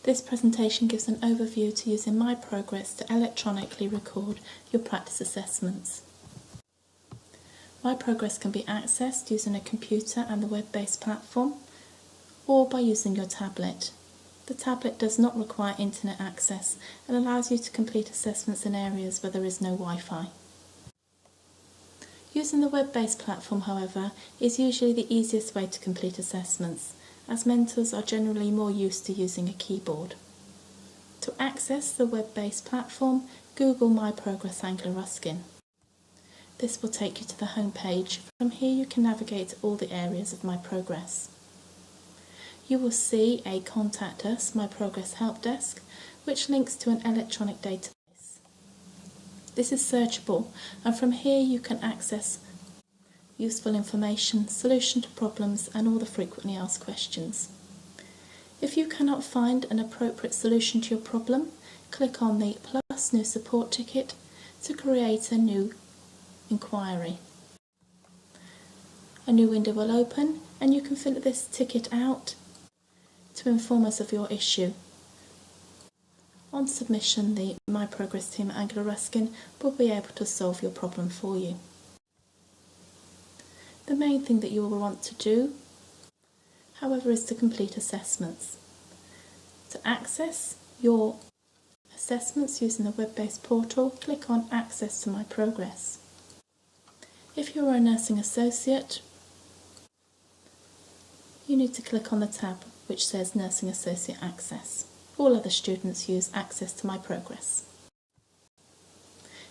This presentation gives an overview to using MyProgress to electronically record your practice assessments. MyProgress can be accessed using a computer and the web-based platform, or by using your tablet. The tablet does not require internet access and allows you to complete assessments in areas where there is no Wi-Fi. Using the web-based platform, however, is usually the easiest way to complete assessments, as mentors are generally more used to using a keyboard. To access the web-based platform, Google MyProgress Anglia Ruskin. This will take you to the home page. From here you can navigate all the areas of MyProgress. You will see a Contact Us MyProgress help desk, which links to an electronic database. This is searchable, and from here you can access useful information, solution to problems, and all the frequently asked questions. If you cannot find an appropriate solution to your problem, click on the Plus New Support ticket to create a new inquiry. A new window will open and you can fill this ticket out to inform us of your issue. On submission, the MyProgress team at Anglia Ruskin will be able to solve your problem for you. The main thing that you will want to do, however, is to complete assessments. To access your assessments using the web-based portal, click on Access to MyProgress. If you are a nursing associate, you need to click on the tab which says Nursing Associate Access. All other students use Access to MyProgress.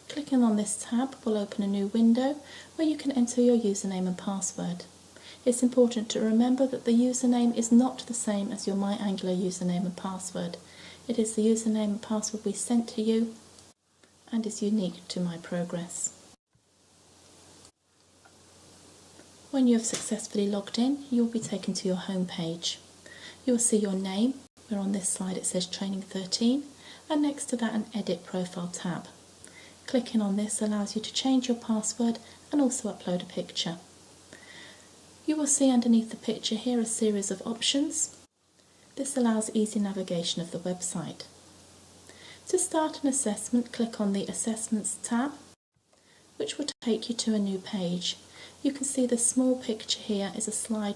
Clicking on this tab will open a new window where you can enter your username and password. It's important to remember that the username is not the same as your MyAnglia username and password. It is the username and password we sent to you and is unique to MyProgress. When you have successfully logged in, you will be taken to your home page. You will see your name, where on this slide it says Training 13, and next to that an Edit Profile tab. Clicking on this allows you to change your password and also upload a picture. You will see underneath the picture here a series of options. This allows easy navigation of the website. To start an assessment, click on the Assessments tab, which will take you to a new page. You can see the small picture here is a slide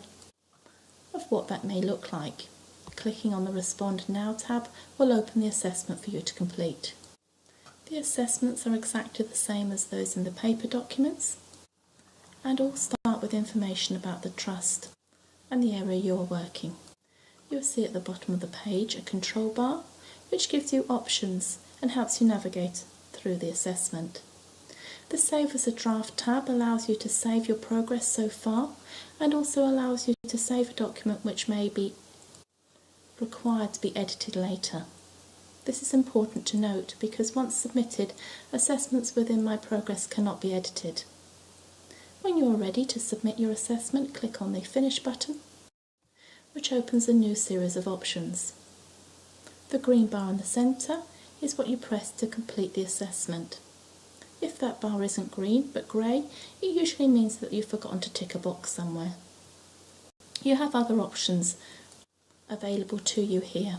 of what that may look like. Clicking on the Respond Now tab will open the assessment for you to complete. The assessments are exactly the same as those in the paper documents and all start with information about the trust and the area you are working. You will see at the bottom of the page a control bar which gives you options and helps you navigate through the assessment. The Save as a Draft tab allows you to save your progress so far and also allows you to save a document which may be required to be edited later. This is important to note because once submitted, assessments within MyProgress cannot be edited. When you are ready to submit your assessment, click on the Finish button, which opens a new series of options. The green bar in the centre is what you press to complete the assessment. If that bar isn't green but grey, it usually means that you've forgotten to tick a box somewhere. You have other options available to you here.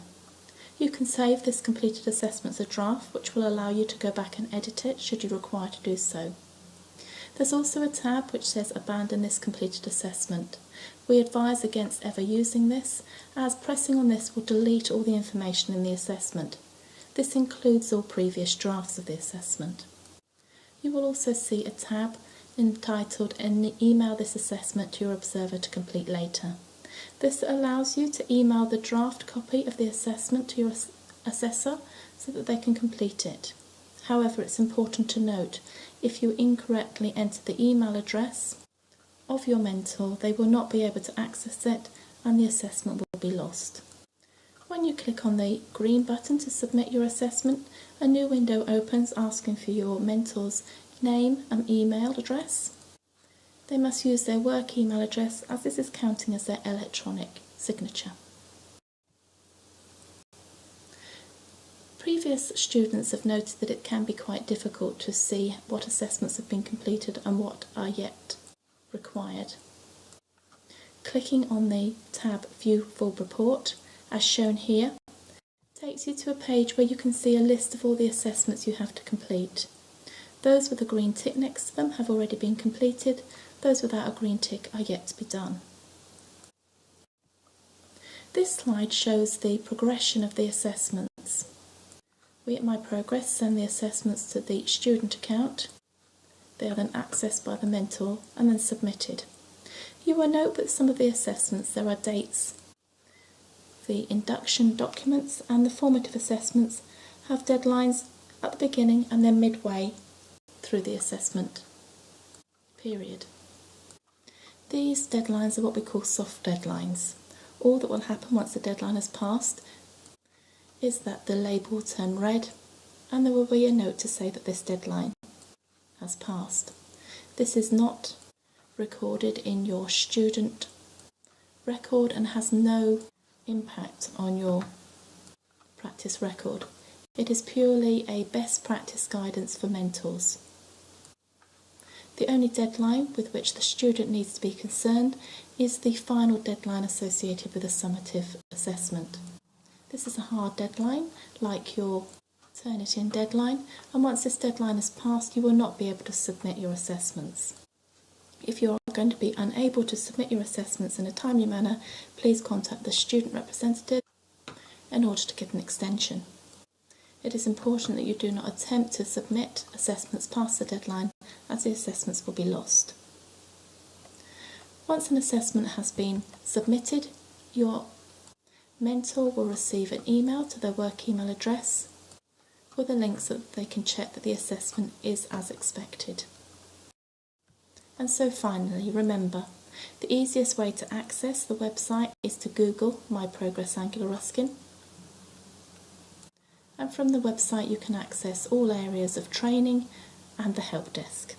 You can save this completed assessment as a draft, which will allow you to go back and edit it should you require to do so. There's also a tab which says Abandon this completed assessment. We advise against ever using this, as pressing on this will delete all the information in the assessment. This includes all previous drafts of the assessment. You will also see a tab entitled Email this assessment to your observer to complete later. This allows you to email the draft copy of the assessment to your assessor so that they can complete it. However, it's important to note, if you incorrectly enter the email address of your mentor, they will not be able to access it and the assessment will be lost. When you click on the green button to submit your assessment, a new window opens asking for your mentor's name and email address. They must use their work email address as this is counting as their electronic signature. Previous students have noted that it can be quite difficult to see what assessments have been completed and what are yet required. Clicking on the tab View Full Report, as shown here, takes you to a page where you can see a list of all the assessments you have to complete. Those with a green tick next to them have already been completed, those without a green tick are yet to be done. This slide shows the progression of the assessments. We at MyProgress send the assessments to the student account. They are then accessed by the mentor and then submitted. You will note that some of the assessments there are dates. The induction documents and the formative assessments have deadlines at the beginning and then midway through the assessment period. These deadlines are what we call soft deadlines. All that will happen once the deadline has passed is that the label will turn red and there will be a note to say that this deadline has passed. This is not recorded in your student record and has no impact on your practice record. It is purely a best practice guidance for mentors. The only deadline with which the student needs to be concerned is the final deadline associated with a summative assessment. This is a hard deadline, like your Turnitin deadline, and once this deadline is passed, you will not be able to submit your assessments. If you are going to be unable to submit your assessments in a timely manner, please contact the student representative in order to get an extension. It is important that you do not attempt to submit assessments past the deadline, as the assessments will be lost. Once an assessment has been submitted, your mentor will receive an email to their work email address with a link so that they can check that the assessment is as expected. And so finally, remember, the easiest way to access the website is to Google MyProgress Angular Ruskin. And from the website you can access all areas of training and the help desk.